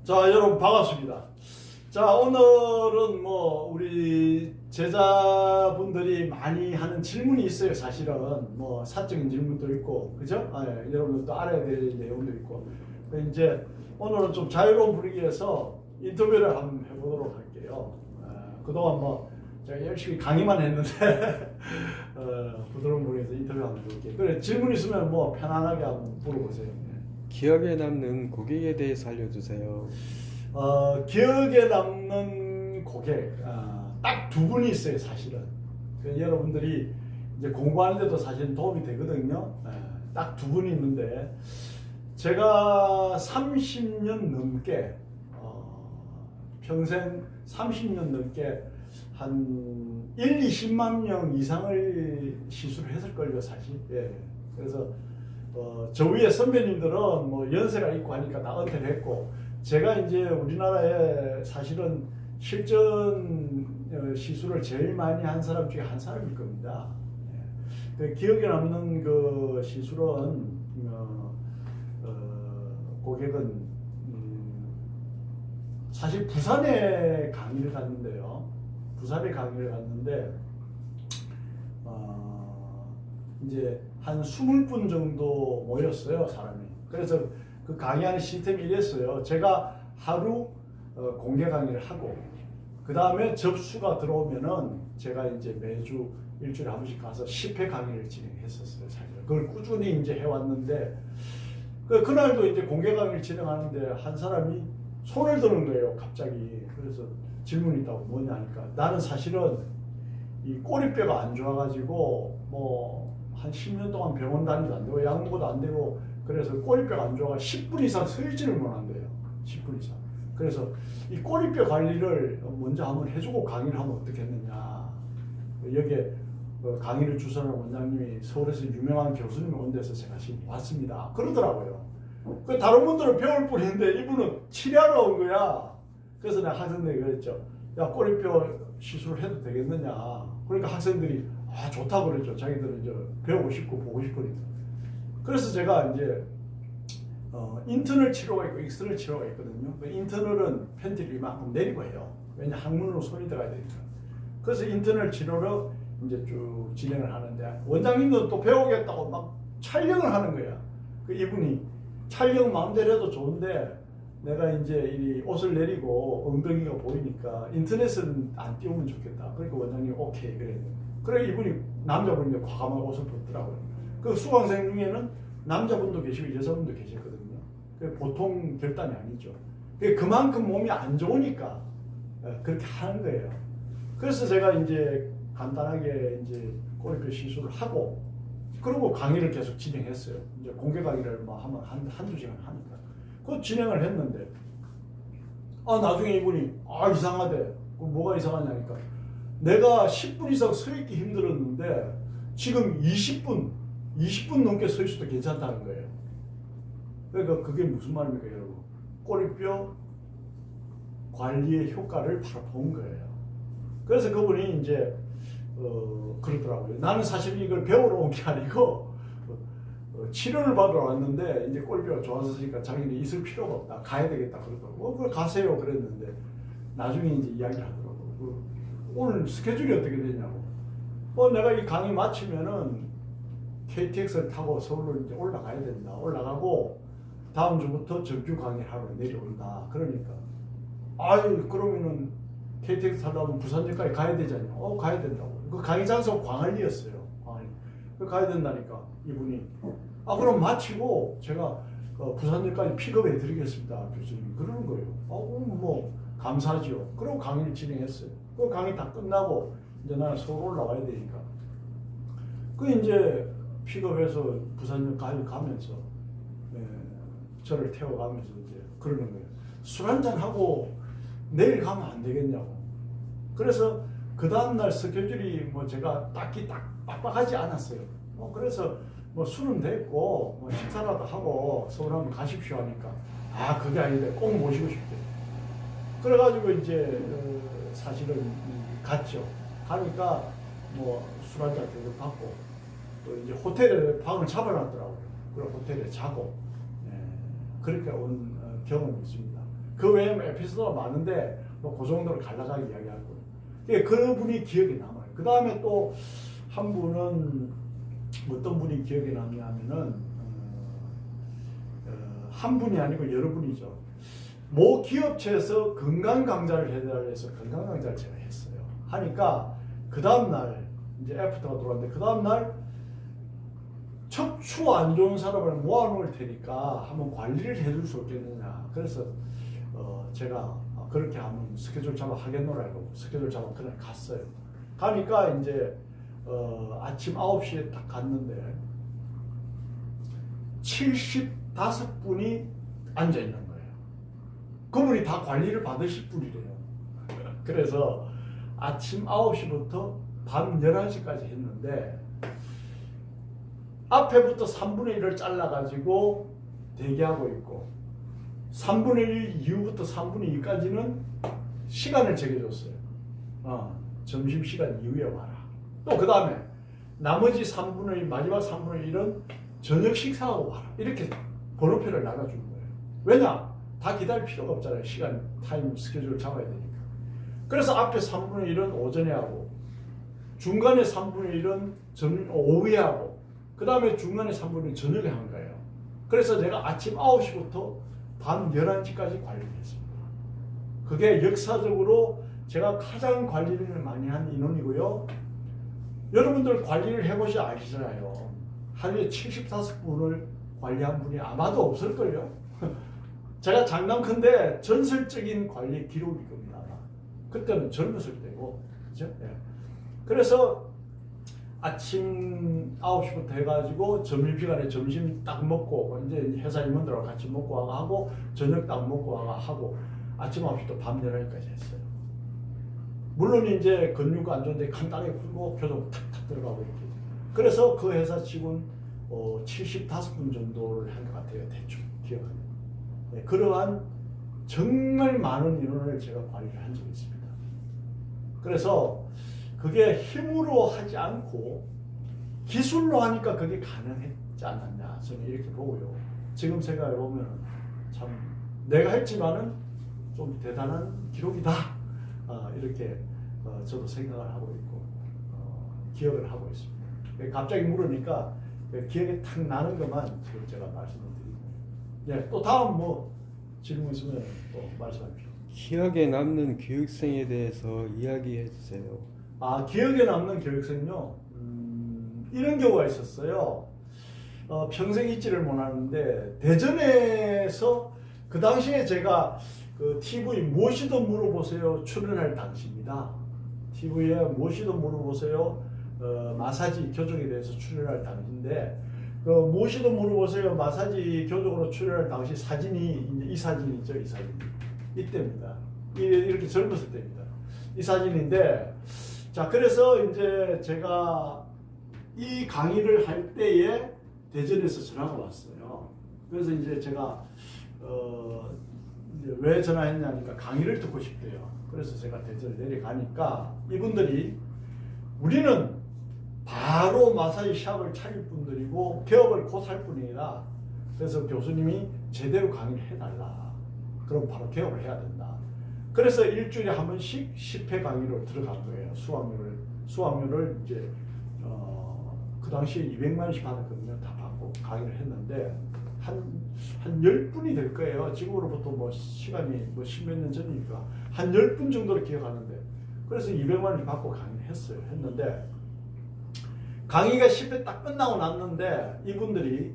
자, 여러분 반갑습니다. 자, 오늘은 뭐 우리 제자분들이 많이 하는 질문이 있어요. 사실은 뭐 사적인 질문도 있고, 그죠? 여러분들도 알아야 될 내용도 있고. 이제 오늘은 좀 자유로운 분위기에서 인터뷰를 한번 해보도록 할게요. 그동안 뭐 제가 열심히 강의만 했는데 부드러운 분위기에서 인터뷰 한번 해볼게요. 그래, 질문 있으면 뭐 편안하게 한번 물어보세요. 기억에 남는 고객에 대해서 알려주세요. 기억에 남는 고객 딱 두 분이 있어요. 사실은 여러분들이 이제 공부하는데도 사실 도움이 되거든요. 딱 두 분이 있는데 제가 30년 넘게 평생 30년 넘게 한 1, 20만 명 이상을 시술을 했을걸요 사실. 그래서 저 위에 선배님들은 뭐 연세가 있고 하니까 다 은퇴를 했고, 제가 이제 우리나라에 사실은 실전 시술을 제일 많이 한 사람 중에 한 사람일 겁니다. 그 기억에 남는 그 시술은 고객은 사실 부산에 강의를 갔는데요. 부산에 강의를 갔는데 이제 한 20분 정도 모였어요, 사람이. 그래서 그 강의하는 시스템이 이랬어요. 제가 하루 공개 강의를 하고, 그 다음에 접수가 들어오면은 제가 이제 매주 일주일에 한 번씩 가서 10회 강의를 진행했었어요, 사실. 그걸 꾸준히 이제 해왔는데, 그날도 이제 공개 강의를 진행하는데 한 사람이 손을 드는 거예요, 갑자기. 그래서 질문이 있다고, 뭐냐 하니까, 나는 사실은 이 꼬리뼈가 안 좋아가지고 뭐 한 10년 동안 병원 다니도 안 되고 약 먹어도 안 되고, 그래서 꼬리뼈가 안 좋아가 10분 이상 서 있지를 못한대요. 10분 이상. 그래서 이 꼬리뼈 관리를 먼저 한번 해주고 강의를 하면 어떻겠느냐. 여기에 강의를 주선한 원장님이 서울에서 유명한 교수님이 온 데서 제가 지금 왔습니다. 그러더라고요. 그 다른 분들은 배울 뿐인데 이분은 치료하러 온 거야. 그래서 내가 학생들에게 그랬죠. 야, 꼬리뼈 시술을 해도 되겠느냐. 그러니까 학생들이 좋다 그랬죠. 자기들은 이제 배우고 싶고 보고 싶으니까. 그래서 제가 이제 인터널 치료가 있고 익스터널 치료가 있거든요. 그 인터널은 팬티를 이만큼 내리고 해요. 왜냐, 항문으로 손이 들어가야 되니까. 그래서 인터널 치료로 이제 쭉 진행을 하는데, 원장님도 또 배우겠다고 막 촬영을 하는 거야. 그 이분이 촬영 마음대로 해도 좋은데, 내가 이제 이 옷을 내리고 엉덩이가 보이니까 인터넷은 안 띄우면 좋겠다. 그러니까 원장님이 오케이 그래. 그래, 이분이 남자분인데 과감한 옷을 벗더라고요. 그 수강생 중에는 남자분도 계시고 여자분도 계셨거든요. 보통 결단이 아니죠. 그만큼 몸이 안 좋으니까 그렇게 하는 거예요. 그래서 제가 이제 간단하게 이제 꼬리뼈 시술을 하고, 그리고 강의를 계속 진행했어요. 이제 공개 강의를 뭐 하면 한두 시간 하니까. 그 진행을 했는데, 나중에 이분이, 이상하대. 뭐가 이상하냐니까, 내가 10분 이상 서 있기 힘들었는데, 지금 20분 넘게 서 있어도 괜찮다는 거예요. 그러니까 그게 무슨 말입니까, 여러분? 꼬리뼈 관리의 효과를 바로 본 거예요. 그래서 그분이 이제, 그러더라고요. 나는 사실 이걸 배우러 온 게 아니고, 치료를 받으러 왔는데 이제 꼬리뼈가 좋아졌으니까 자기는 있을 필요가 없다, 가야 되겠다 그러더라고. 그걸 가세요 그랬는데, 나중에 이제 이야기를 하더라고. 오늘 스케줄이 어떻게 되냐고. 내가 이 강의 마치면은 KTX를 타고 서울로 이제 올라가야 된다. 올라가고 다음 주부터 정규 강의를 하러 내려온다. 그러니까, 그러면은 KTX 타려면 부산역까지 가야 되잖아요. 가야 된다고. 그 강의 장소가 광안리였어요. 광안리. 그 가야 된다니까 이분이, 그럼 마치고 제가 부산역까지 픽업해 드리겠습니다, 교수님. 그러는 거예요. 뭐 감사하죠. 그리고 강의를 진행했어요. 그 강의 다 끝나고 이제 나는 서울 올라와야 되니까, 그 이제 픽업해서 부산역까지 가면서 저를 태워가면서 이제 그러는 거예요. 술 한잔 하고 내일 가면 안 되겠냐고. 그래서 그 다음날 스케줄이 뭐 제가 딱히 빡빡하지 않았어요. 그래서 뭐 술은 됐고 뭐 식사라도 하고 서울 한번 가십시오 하니까, 그게 아닌데 꼭 모시고 싶대. 그래가지고 이제 사실은 갔죠. 가니까 뭐 술 한잔 대접받고, 또 이제 호텔에 방을 잡아놨더라고요. 그리고 호텔에 자고, 그렇게 온 경험이 있습니다. 그 외에 에피소드가 많은데 뭐 그 정도로 간략하게 이야기할 거예요. 그분이 기억에 남아요. 그 다음에 또 한 분은 어떤 분이 기억에 남냐면은 한 분이 아니고 여러 분이죠. 모 기업체에서 건강 강좌를 해달라 해서 건강 강좌를 제가 했어요. 하니까 그 다음날 이제 애프터가 들어왔는데 그 다음날 척추 안 좋은 사람을 모아놓을 테니까 한번 관리를 해줄 수 없겠느냐. 그래서 제가 그렇게 한번 스케줄 잡아 하겠노라고 스케줄 잡아 그날 갔어요. 가니까 이제 아침 9시에 딱 갔는데 75분이 앉아 있는 거예요. 그분이 다 관리를 받으실 분이래요. 그래서 아침 9시부터 밤 11시까지 했는데 앞에부터 3분의 1을 잘라가지고 대기하고 있고 3분의 1 이후부터 3분의 2까지는 시간을 정해줬어요. 점심시간 이후에 와라. 또 그 다음에 나머지 3분의 1, 마지막 3분의 1은 저녁 식사하고 와라. 이렇게 번호표를 나눠준 거예요. 왜냐? 다 기다릴 필요가 없잖아요. 시간, 타임 스케줄을 잡아야 되니까. 그래서 앞에 3분의 1은 오전에 하고 중간에 3분의 1은 오후에 하고 그 다음에 중간에 3분의 1은 저녁에 한 거예요. 그래서 제가 아침 9시부터 밤 11시까지 관리를 했습니다. 그게 역사적으로 제가 가장 관리를 많이 한 인원이고요. 여러분들 관리를 해보시 아시잖아요. 하루에 75분을 관리한 분이 아마도 없을걸요. 제가 장난컨대 전설적인 관리 기록일 겁니다. 그때는 젊었을 때고, 그죠? 네. 그래서 아침 9시부터 해가지고 점심시간에 점심 딱 먹고 이제 회사 임원들하고 같이 먹고 와가 하고 저녁 딱 먹고 와가 하고 아침 9시부터 밤 11시까지 했어요. 물론 이제 근육 안 좋은데 간단하게 풀고 교정 탁탁 들어가고 이렇게. 그래서 그 회사 직원 75분 정도를 한 것 같아요. 대충 기억하면. 네, 그러한 정말 많은 인원을 제가 관리를 한 적이 있습니다. 그래서 그게 힘으로 하지 않고 기술로 하니까 그게 가능했지 않았냐 저는 이렇게 보고요. 지금 생각해 보면 참 내가 했지만은 좀 대단한 기록이다 이렇게 저도 생각을 하고 있고 기억을 하고 있습니다. 갑자기 물으니까 기억에 탁 나는 것만 지금 제가 말씀을 드리고 네, 또 다음 뭐 질문 있으면 또 말씀하십시오. 기억에 남는 교육생에 대해서 이야기해 주세요. 기억에 남는 교육생요. 이런 경우가 있었어요. 평생 잊지를 못하는데 대전에서 그 당시에 제가 그 TV 무엇이든 물어보세요 출연할 당시입니다. TV에 무엇이든 물어보세요 마사지 교정에 대해서 출연할 당시인데 그 무엇이든 물어보세요 마사지 교정으로 출연할 당시 사진이 이제 이 사진이죠. 이 사진 이때입니다. 이렇게 젊었을 때입니다. 이 사진인데 자 그래서 이제 제가 이 강의를 할 때에 대전에서 전화가 왔어요. 그래서 이제 제가 이제 왜 전화했냐니까 강의를 듣고 싶대요. 그래서 제가 대전에 내려가니까 이분들이 우리는 바로 마사지 샵을 차릴 분들이고 개업을 곧 할 분이라 그래서 교수님이 제대로 강의를 해달라. 그럼 바로 개업을 해야 된다. 그래서 일주일에 한 번씩 10회 강의로 들어간 거예요. 수강료를 이제 그 당시에 200만 원씩 받았거든요. 다 받고 강의를 했는데 한 10분이 될 거예요. 지금으로부터 뭐 시간이 뭐 10몇 년 전이니까 한 10분 정도를 기억하는데 그래서 200만 원씩 받고 강의를 했어요. 했는데 강의가 10회 딱 끝나고 났는데 이분들이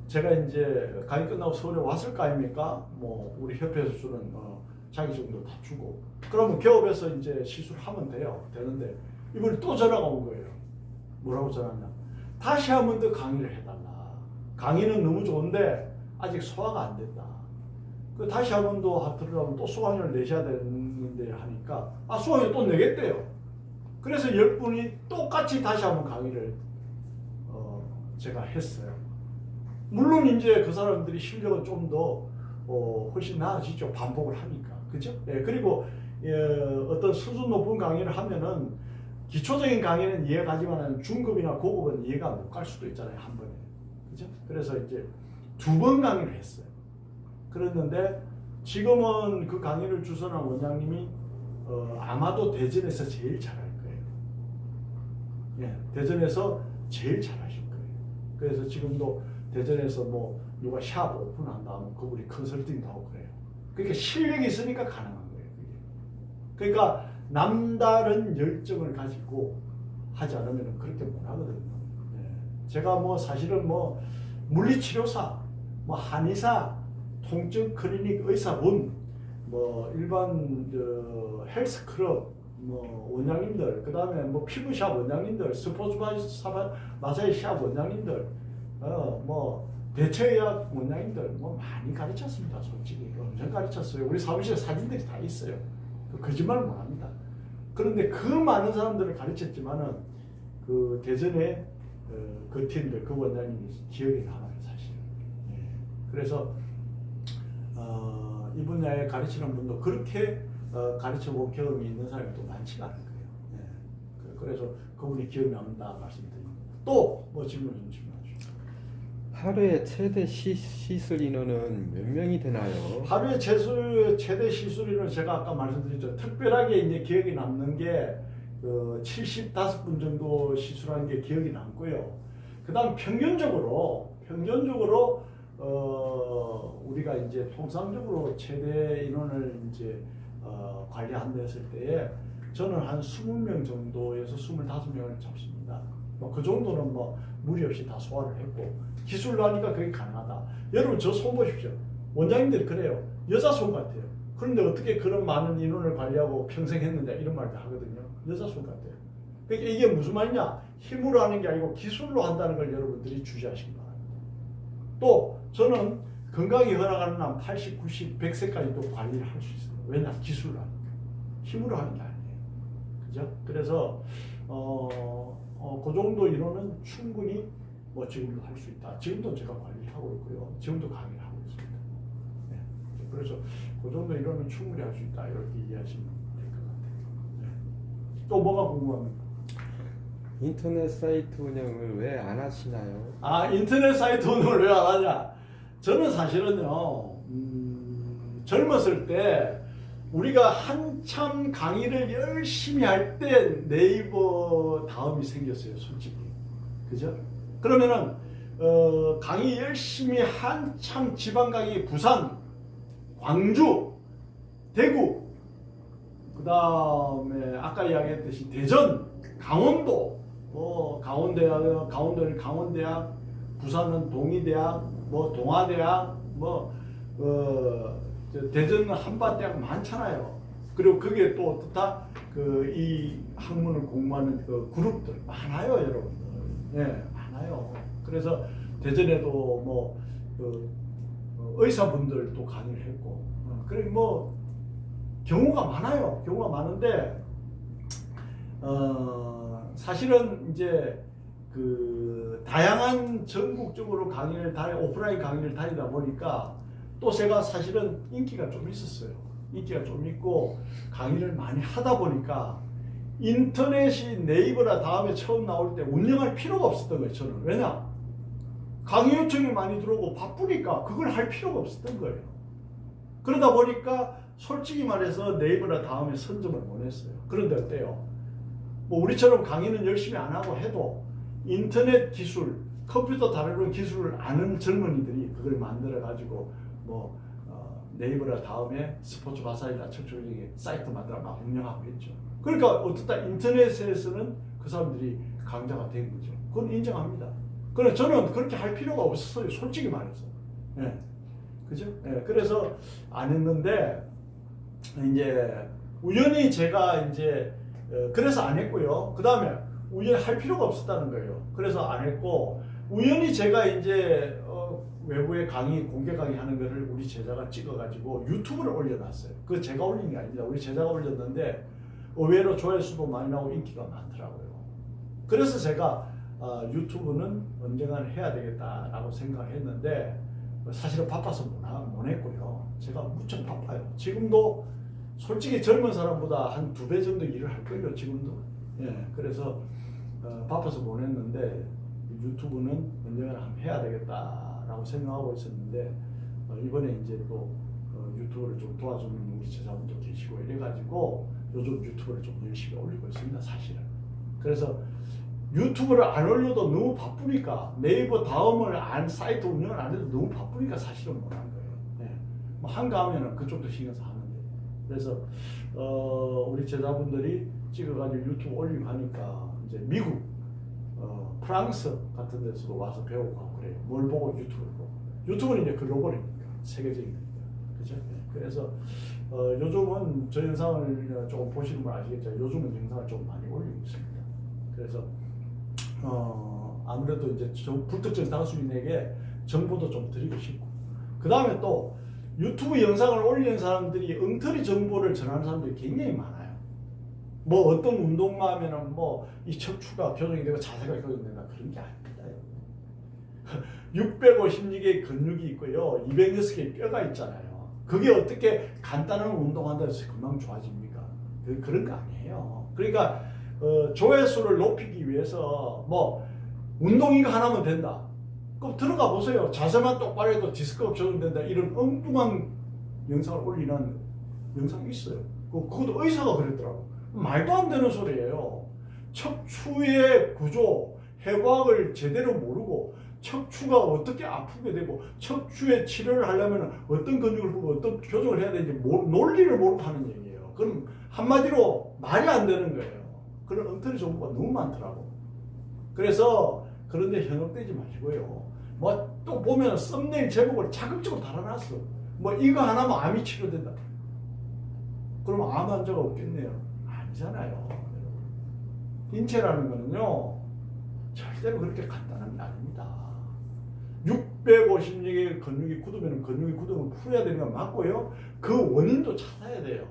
제가 이제 강의 끝나고 서울에 왔을 거 아닙니까? 뭐 우리 협회에서 주는 자기정도 다 주고 그러면 개업해서 이제 시술을 하면 돼요. 되는데 이분이 또 전화가 온 거예요. 뭐라고 전화했냐? 다시 한 번 더 강의를 해달라. 강의는 너무 좋은데 아직 소화가 안 됐다. 그 다시 한 번 더 들으려면 또 수강료를 내셔야 되는데 하니까 수강료 또 내겠대요. 그래서 10분이 똑같이 다시 한 번 강의를 제가 했어요. 물론 이제 그 사람들이 실력은 좀 더 훨씬 나아지죠. 반복을 하니까. 그죠? 예, 그리고 어떤 수준 높은 강의를 하면은 기초적인 강의는 이해가지만 중급이나 고급은 이해가 못 갈 수도 있잖아요. 한 번에. 그죠? 그래서 이제 2번 강의를 했어요. 그랬는데 지금은 그 강의를 주선한 원장님이 아마도 대전에서 제일 잘할 거예요. 예, 대전에서 제일 잘하실 거예요. 그래서 지금도 대전에서 뭐 누가 샵 오픈한다 하면 그분이 컨설팅도 하고 그래요. 그러니까 실력이 있으니까 가능한 거예요. 그게. 그러니까 남다른 열정을 가지고 하지 않으면 그렇게 못 하거든요. 예. 제가 뭐 사실은 뭐 물리치료사, 뭐 한의사, 통증 클리닉 의사분, 뭐 일반 헬스클럽 뭐 원장님들, 그 다음에 뭐 피부샵 원장님들, 스포츠 마사지 샵 원장님들, 뭐 대체의학 원장님들 뭐 많이 가르쳤습니다. 솔직히 엄청 가르쳤어요. 우리 사무실에 사진들이 다 있어요. 거짓말 못 합니다. 그런데 그 많은 사람들을 가르쳤지만은 그 대전에 그 팀들, 그 원장님이 기억이 남아요, 사실. 예. 그래서 이 분야에 가르치는 분도 그렇게 가르쳐 본 경험이 있는 사람이 또 많지가 않을 거예요. 예. 그래서 그분이 기억이 남는다 말씀드립니다. 또 뭐 질문 좀 질문하시죠. 하루에 최대 시술 인원은 몇 명이 되나요? 하루에 최대 시술인은 제가 아까 말씀드렸죠. 특별하게 이제 기억이 남는 게 75분 정도 시술한 게 기억이 남고요. 그다음 평균적으로 우리가 이제 통상적으로 최대 인원을 이제 관리한다 했을 때에 저는 한 20명 정도에서 25명을 잡습니다. 뭐 그 정도는 뭐 무리 없이 다 소화를 했고 기술로 하니까 그게 가능하다. 여러분 저 손 보십시오. 원장님들이 그래요. 여자 손 같아요. 그런데 어떻게 그런 많은 인원을 관리하고 평생 했느냐 이런 말도 하거든요. 여자 손 같아요. 그러니까 이게 무슨 말이냐? 힘으로 하는 게 아니고 기술로 한다는 걸 여러분들이 주시하시기 바랍니다. 또 저는 건강이 허락하는 한 80, 90, 100세까지도 관리를 할 수 있어요. 왜냐? 기술로 하니까. 힘으로 하는 게 아니에요. 그죠? 그래서 그 정도 인원은 충분히 뭐 지금도 할 수 있다. 지금도 제가 관리하고 있고요. 지금도 강의를 하고 있습니다. 네. 그래서 그 정도 인원은 충분히 할 수 있다. 이렇게 이해하시면 될 것 같아요. 네. 또 뭐가 궁금합니까? 인터넷 사이트 운영을 왜 안 하시나요? 인터넷 사이트 운영을 왜 안 하냐? 저는 사실은요, 젊었을 때 우리가 한참 강의를 열심히 할 때 네이버 다음이 생겼어요, 솔직히. 그죠? 그러면은, 강의 열심히 한참 지방 강의 부산, 광주, 대구, 그 다음에 아까 이야기했듯이 대전, 강원도, 강원도는 강원대학, 부산은 동의대학, 뭐 동아대학, 대전은 한밭대학 많잖아요. 그리고 그게 또 어떻다? 이 학문을 공부하는 그 그룹들 많아요, 여러분들. 예, 많아요. 그래서 대전에도 뭐 의사분들도 강의를 했고, 그래 뭐 경우가 많아요. 경우가 많은데 사실은 이제 다양한 전국적으로 오프라인 강의를 다니다 보니까 또 제가 사실은 인기가 좀 있었어요. 인기가 좀 있고 강의를 많이 하다 보니까 인터넷이 네이버나 다음에 처음 나올 때 운영할 필요가 없었던 거예요. 저는. 왜냐? 강의 요청이 많이 들어오고 바쁘니까 그걸 할 필요가 없었던 거예요. 그러다 보니까 솔직히 말해서 네이버나 다음에 선점을 못 했어요. 그런데 어때요? 뭐 우리처럼 강의는 열심히 안 하고 해도 인터넷 기술, 컴퓨터 다루는 기술을 아는 젊은이들이 그걸 만들어 가지고 네이버나 다음에 스포츠 마사지나 척추교정의 사이트 만들어 막 운영하고 있죠. 그러니까 어떻다 인터넷에서는 그 사람들이 강자가 된 거죠. 그건 인정합니다. 그런데 저는 그렇게 할 필요가 없었어요. 솔직히 말해서. 예. 그죠? 예. 그래서 안 했는데 이제 우연히 제가 이제 그래서 안 했고요. 그 다음에 우연히 할 필요가 없었다는 거예요. 그래서 안 했고 우연히 제가 이제 외부에 공개 강의 하는 거를 우리 제자가 찍어가지고 유튜브를 올려놨어요. 그거 제가 올린 게 아닙니다. 우리 제자가 올렸는데 의외로 조회수도 많이 나오고 인기가 많더라고요. 그래서 제가 유튜브는 언젠가는 해야 되겠다라고 생각했는데 사실은 바빠서 못 했고요. 제가 무척 바빠요. 지금도 솔직히 젊은 사람보다 한 2배 정도 일을 할 거예요. 지금도. 예, 그래서 바빠서 못 했는데 유튜브는 언젠가는 해야 되겠다라고 생각하고 있었는데 이번에 이제 또 유튜브를 좀 도와주는 우리 제자분도 계시고 이래가지고 요즘 유튜브를 좀 열심히 올리고 있습니다, 사실은. 그래서 유튜브를 안 올려도 너무 바쁘니까, 네이버 다음을 안 사이트 운영을 안 해도 너무 바쁘니까 사실은 못한 거예요. 네. 뭐 한가하면은 그쪽도 신경서 하는데. 그래서 우리 제자분들이 찍어가지고 유튜브 올리고 하니까 이제 미국, 프랑스 같은 데서도 와서 배우고 하고 그래요. 뭘 보고 유튜브를 보고. 유튜브는 이제 글로벌이니까, 세계적이니까, 그죠? 네. 그래서 요즘은 저 영상을 조금 보시는 분 아시겠죠? 요즘은 영상을 좀 많이 올리고 있습니다. 그래서 아무래도 이제 불특정 다수인에게 정보도 좀 드리고 싶고, 그 다음에 또 유튜브 영상을 올리는 사람들이 엉터리 정보를 전하는 사람들이 굉장히 많아요. 뭐 어떤 운동만 하면은 뭐 이 척추가 교정이 되고 자세가 교정된다, 그런 게 아닙니다. 656개의 근육이 있고요, 206개의 뼈가 있잖아요. 그게 어떻게 간단한 운동한다고 해서 금방 좋아집니까? 그런 거 아니에요. 그러니까 조회수를 높이기 위해서 뭐 운동 이거 하나면 된다, 그럼 들어가 보세요. 자세만 똑바로 해도 디스크가 조정된다, 이런 엉뚱한 영상을 올리는 영상이 있어요. 그것도 의사가 그랬더라고. 말도 안 되는 소리예요. 척추의 구조, 해부학을 제대로 모르고 척추가 어떻게 아프게 되고 척추의 치료를 하려면 어떤 근육을 보고 어떤 교정을 해야 되는지 논리를 모르고 하는 얘기예요. 그럼 한마디로 말이 안 되는 거예요. 그런 엉터리 정보가 너무 많더라고. 그래서 그런데 현혹되지 마시고요. 뭐 또 보면 썸네일 제목을 자극적으로 달아놨어. 뭐 이거 하나면 암이 치료된다. 그럼 암 환자가 없겠네요. 아니잖아요. 인체라는 거는요, 절대로 그렇게 간단한 게 아닙니다. 656개의 근육이 굳으면 근육이 굳으면 풀어야 되는 건 맞고요. 그 원인도 찾아야 돼요.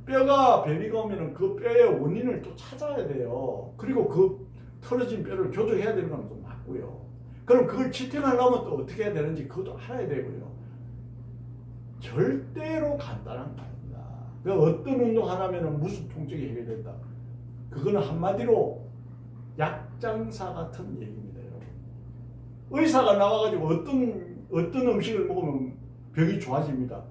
뼈가 변이가 오면 그 뼈의 원인을 또 찾아야 돼요. 그리고 그 털어진 뼈를 교정해야 되는 건 또 맞고요. 그럼 그걸 지탱하려면 또 어떻게 해야 되는지 그것도 알아야 되고요. 절대로 간단한 거 아닙니다. 어떤 운동 하나면 무슨 통증이 해결된다, 그거는 한마디로 약장사 같은 얘기입니다, 여러분. 의사가 나와가지고 어떤 음식을 먹으면 병이 좋아집니다.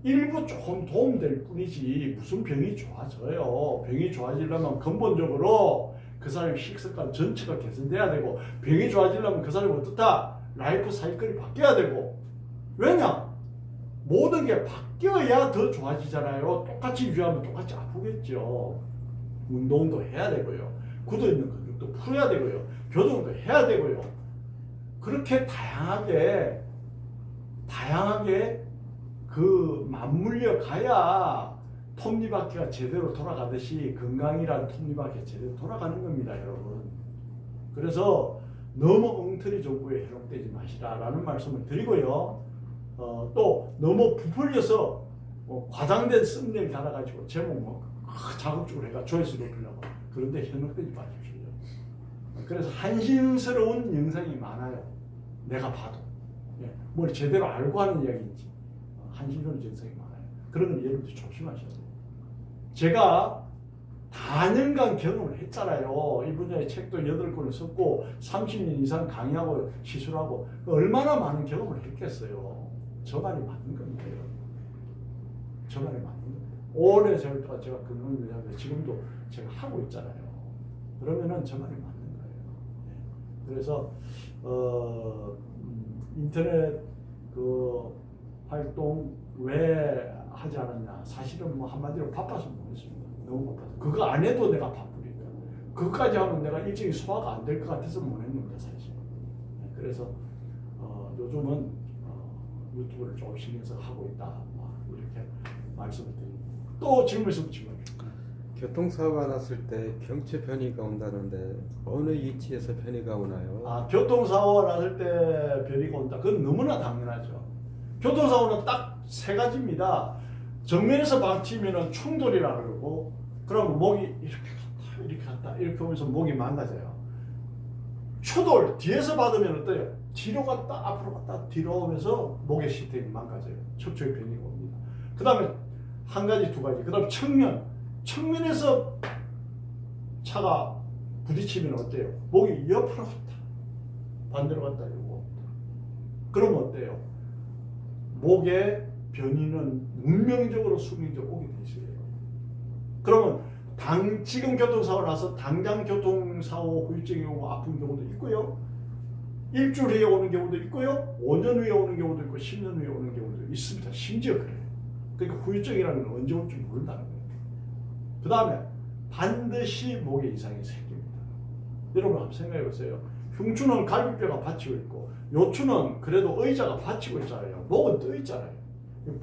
일부 조금 도움될 뿐이지 무슨 병이 좋아져요. 병이 좋아지려면 근본적으로 그 사람의 식습관 전체가 개선돼야 되고, 병이 좋아지려면 그 사람이 어떻다? 라이프 사이클이 바뀌어야 되고. 왜냐? 모든 게 바뀌어야 더 좋아지잖아요. 똑같이 유지하면 똑같이 아프겠죠. 운동도 해야 되고요, 굳어있는 근육도 풀어야 되고요, 교정도 해야 되고요. 그렇게 다양하게 그 맞물려 가야 톱니바퀴가 제대로 돌아가듯이 건강이란 톱니바퀴가 제대로 돌아가는 겁니다, 여러분. 그래서 너무 엉터리 정보에 현혹되지 마시라라는 말씀을 드리고요. 또 너무 부풀려서 과장된 썸네일 달아가지고 제목 자극적으로 해가 조회수 높이려고 그런데 현혹되지 마십시오. 그래서 한심스러운 영상이 많아요. 내가 봐도 뭘 제대로 알고 하는 이야기인지 한심스러운 영상이 많아요. 그런 건 여러분들 조심하셔야 돼요. 제가 4년간 경험을 했잖아요. 이 분야의 책도 8권을 썼고 30년 이상 강의하고 시술하고 얼마나 많은 경험을 했겠어요. 저 말이 맞는 겁니다, 여러분. 저 말이 맞는 겁니다. 오래 제가 근무를 하는데 지금도 제가 하고 있잖아요. 그러면은 저 말이 맞는 거예요. 그래서 인터넷 그 활동 왜 하지 않았냐? 사실은 뭐 한마디로 바빠서 못했습니다. 너무 바빠서. 그거 안 해도 내가 바쁘니까. 그것까지 하면 내가 일정이 소화가 안 될 것 같아서 못했는데 사실. 그래서 요즘은 유튜브를 조금 신경써 하고 있다. 이렇게 말씀을 드립니다. 또 질문 있으면 교통사고가 났을 때 경추 변이가 온다는데 어느 위치에서 변이가 오나요? 교통사고가 났을 때 변이가 온다. 그건 너무나 당연하죠. 교통사고는 딱 3가지입니다. 정면에서 박치면 충돌이라 그러고, 그러면 목이 이렇게 갔다 이렇게 오면서 목이 망가져요. 추돌 뒤에서 받으면 어때요? 뒤로 갔다 앞으로 갔다 뒤로 오면서 목의 시스템이 망가져요. 척추의 변이가 옵니다. 그 다음에 한 가지, 2가지. 그 다음에 측면에서 차가 부딪히면 어때요? 목이 옆으로 갔다 반대로 갔다 이러고, 그러면 어때요? 목에 변이는 운명적으로 수명적으로 오게 돼 있어요. 그러면 지금 교통사고 나서 당장 교통사고 후유증이 오고 아픈 경우도 있고요. 일주일 후에 오는 경우도 있고요. 5년 후에 오는 경우도 있고 10년 후에 오는 경우도 있습니다. 심지어 그래요. 그러니까 후유증이라는 건 언제 올지 모른다는 거예요. 그 다음에 반드시 목에 이상이 생깁니다. 여러분 한번 생각해 보세요. 흉추는 갈비뼈가 받치고 있고 요추는 그래도 의자가 받치고 있잖아요. 목은 떠 있잖아요.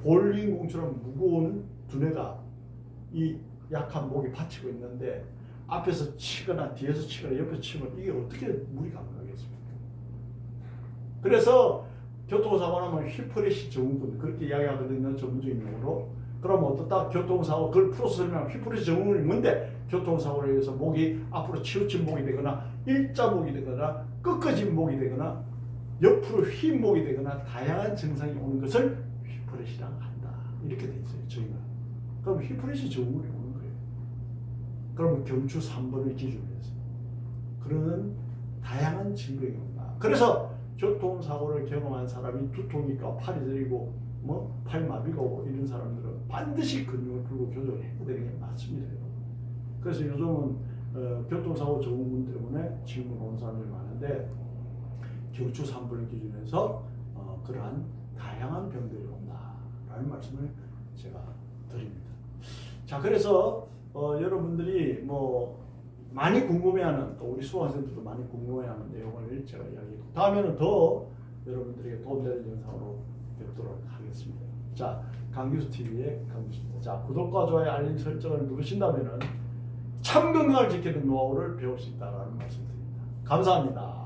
볼링공처럼 무거운 두뇌가 이 약한 목이 받치고 있는데 앞에서 치거나 뒤에서 치거나 옆에서 치면 이게 어떻게 무리가 안 가겠습니까? 그래서 교통사고 나면 휘프레시 증후군 그렇게 이야기하거든요. 전문적인 용어로. 그럼 어떻다? 교통사고 그걸 풀어서 설명하면 휘프레시 증후군이 뭔데? 교통사고로 인해서 목이 앞으로 치우친 목이 되거나 일자 목이 되거나 꺾어진 목이 되거나 옆으로 휜 목이 되거나 다양한 증상이 오는 것을 휘프레시라고 한다. 이렇게 돼 있어요. 저희가. 그럼 휘프레시 증후군이 오는 거예요. 그러면 경추 3번을 기준으로 해서 그러는 다양한 증상이 온다. 그래서 교통사고를 경험한 사람이 두통이 있고 팔이 저리고 뭐 팔마비가 오고 이런 사람들은 반드시 근육을 풀고 교정을 해야 되는 게 맞습니다. 그래서 요즘은 교통사고 증후군 때문에 질문 오는 사람들이 많은데 경추 3번을 기준해서 그러한 다양한 병들이 온다라는 말씀을 제가 드립니다. 자, 그래서 여러분들이 뭐 많이 궁금해하는 또 우리 수강생들도 많이 궁금해하는 내용을 제가 이야기했고 다음에는 더 여러분들에게 도움되는 영상으로 뵙도록 하겠습니다. 자, 강규수 TV의 강규수입니다. 자, 구독과 좋아요, 알림 설정을 누르신다면은 참 건강을 지키는 노하우를 배울 수 있다는 말씀드립니다. 감사합니다.